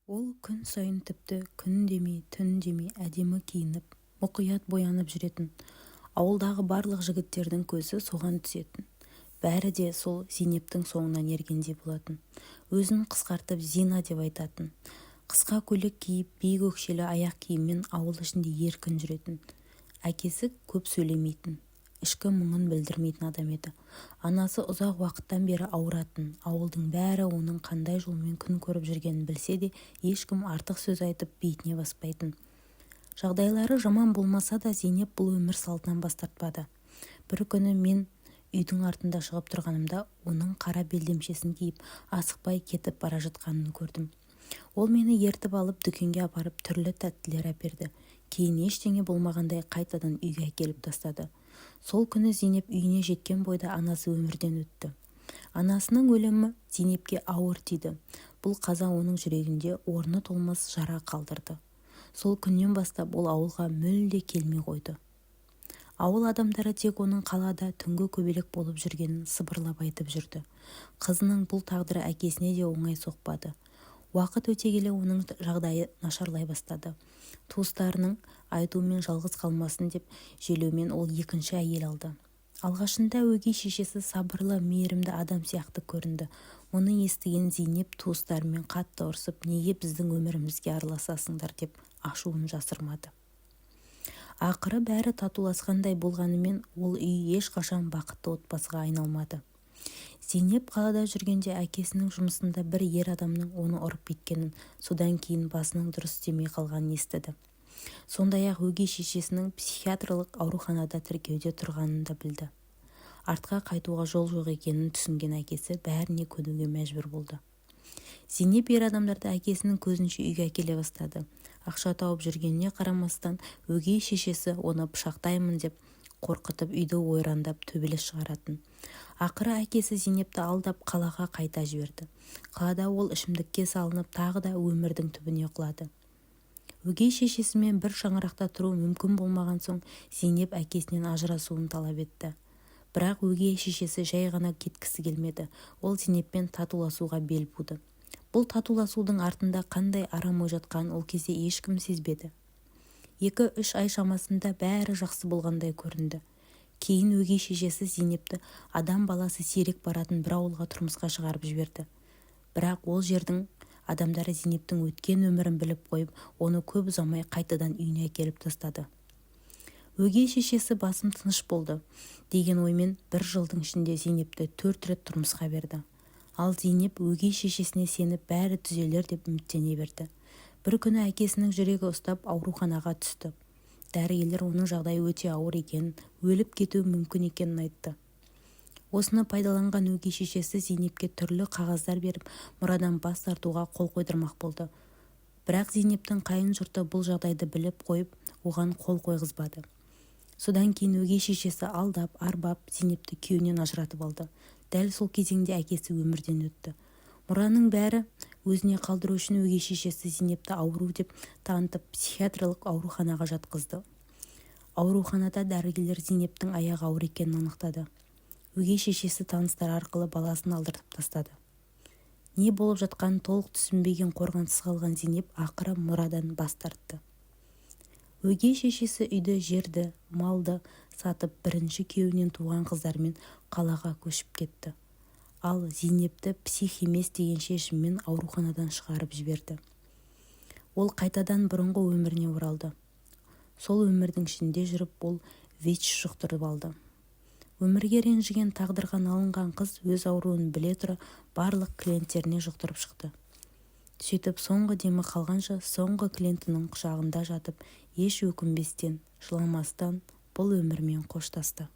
Ол күн сайын тіпті күн демей, түн демей әдемі киініп, мұқият боянып жүретін. Ауылдағы барлық жігіттердің көзі соған түсетін. Бәрі де сол Зейнептің соңынан ергендей болатын. Өзін қысқартып Зина деп айтатын. Қысқа көйлек киіп, биік өкшелі аяқ киіммен ауыл ішінде еркін жүретін. Әкесі көп сөйлемейтін, ішкі мұңын білдірмейтін адам еді. Анасы ұзақ уақыттан бері ауыратын. Ауылдың бәрі оның қандай жолмен күн көріп жүргенін білсе де, ешкім артық сөз айтып бетіне баспайтын. Жағдайлары жаман болмаса да, Зейнеп бұл өмір салтынан бас тартпады. Бір күні мен үйдің артында шығып тұрғанымда, оның қара белдемшесін киіп, асықпай кетіп бара жатқанын көрдім. Ол мені ертіп алып дүкенге апарып түрлі тәттілер әперді. Кейін ештеңе болмағандай қайтадан үйге әкеліп тастады. Сол күні Зейнеп үйіне жеткен бойда анасы өмірден өтті. Анасының өлімі Зейнепке ауыр тиді. Бұл қаза оның жүрегінде орны толмас жара қалдырды. Сол күннен бастап ол ауылға мүлде келмей қойды. Ауыл адамдары тек оның қалада түнгі көбелек болып жүргенін сыбырлап айтып жүрді. Қызының бұл тағдыры әкесіне де оңай соқпады. Уақыт өте келе оның жағдайы нашарлай бастады. Туыстарының айтуымен жалғыз қалмасын деп желеумен ол екінші әйел алды. Алғашында өгей шешесі сабырлы, мейірімді адам сияқты көрінді. Оны естіген Зейнеп туыстарымен қатты ұрсып, неге біздің өмірімізге араласасыңдар деп ашуын жасырмады. Ақыры бәрі татуласқандай болғанымен ол үй ешқашан бақытты отбасыға айналмады. Зейнеп қалада жүргенде әкесінің жұмысында бір ер адамның оны ұрып кеткенін, содан кейін басының дұрыс істемей қалғанын естіді. Сондай-ақ өгей шешесінің психиатрлық ауруханада тіркеуде тұрғанын да білді. Артқа қайтуға жол жоқ екенін түсінген әкесі бәріне көнуге мәжбүр болды. Зейнеп ер адамдарды әкесінің көзінше үйге әкеле бастады. Ақша тауып жүргеніне қарамастан, өгей шешесі оны пышақтаймын деп қорқытып үйді ойрандап төбелес шығаратын. Ақыры әкесі Зейнепті алдап қалаға қайта жіберді. Қалада ол ішімдікке салынып, тағы да өмірдің түбіне құлады. Өгей шешесімен бір шаңырақта тұру мүмкін болмаған соң, Зейнеп әкесінен ажырасуын талап етті. Бірақ өгей шешесі жай ғана кеткісі келмеді. Ол Зейнеппен татуласуға бел буды. Бұл татуласудың артында қандай арам ой жатқанын ол кезде ешкім сезбеді. 2-3 ай шамасында бәрі жақсы болғандай көрінді. Кейін өгей шешесі Зейнепті адам баласы сирек баратын бір ауылға тұрмысқа шығарып жіберді. Бірақ ол жердің адамдары Зейнептің өткен өмірін біліп қойып, оны көп ұзамай қайтадан үйіне әкеліп тастады. Өгей шешесі басым тыныш болды деген оймен бір жылдың ішінде Зейнепті 4 рет тұрмысқа берді. Ал Зейнеп өгей шешесіне сеніп бәрі түзелер деп үміттене берді. Бір күні әкесінің жүрегі ұстап ауруханаға түсті. Дәрігерлер оның жағдайы өте ауыр екенін, өліп кетуі мүмкін екенін айтты. Осыны пайдаланған өгей шешесі Зейнепке түрлі қағаздар беріп, мұрадан бас тартуға қол қойдырмақ болды. Бірақ Зейнептің қайын жұрты бұл жағдайды біліп қойып, оған қол қойғызбады. Содан кейін өгей шешесі алдап, арбап Зейнепті күйеуінен ажыратып алды. Дәл сол кезеңде әкесі өмірден өтті. Мұраның бәрі өзіне қалдыру үшін өгей шешесі Зейнепті ауру деп танытып, психиатрлық ауруханаға жатқызды. Ауруханада дәрігерлер Зейнептің аяғы ауыр екенін анықтады. Өгей шешесі таныстар арқылы баласын алдыртып тастады. Не болып жатқанын толық түсінбеген қорғансыз қалған Зейнеп ақыры мұрадан бас тартты. Өгей шешесі үйді, жерді, малды сатып бірінші күйеуінен туған қыздармен қалаға көшіп кетті. Ал Зейнепті псих емес деген шешіммен ауруханадан шығарып жіберді. Ол қайтадан бұрынғы өміріне оралды. Сол өмірдің ішінде жүріп, ол ВИЧ жұқтырып алды. Өмірге ренжіген, тағдырға налынған қыз өз ауруын біле тұра барлық клиенттеріне жұқтырып шықты. Сөйтіп соңғы демі қалғанша соңғы клиентінің құшағында жатып, еш өкінбестен, жыламастан бұл өмірмен қоштасты.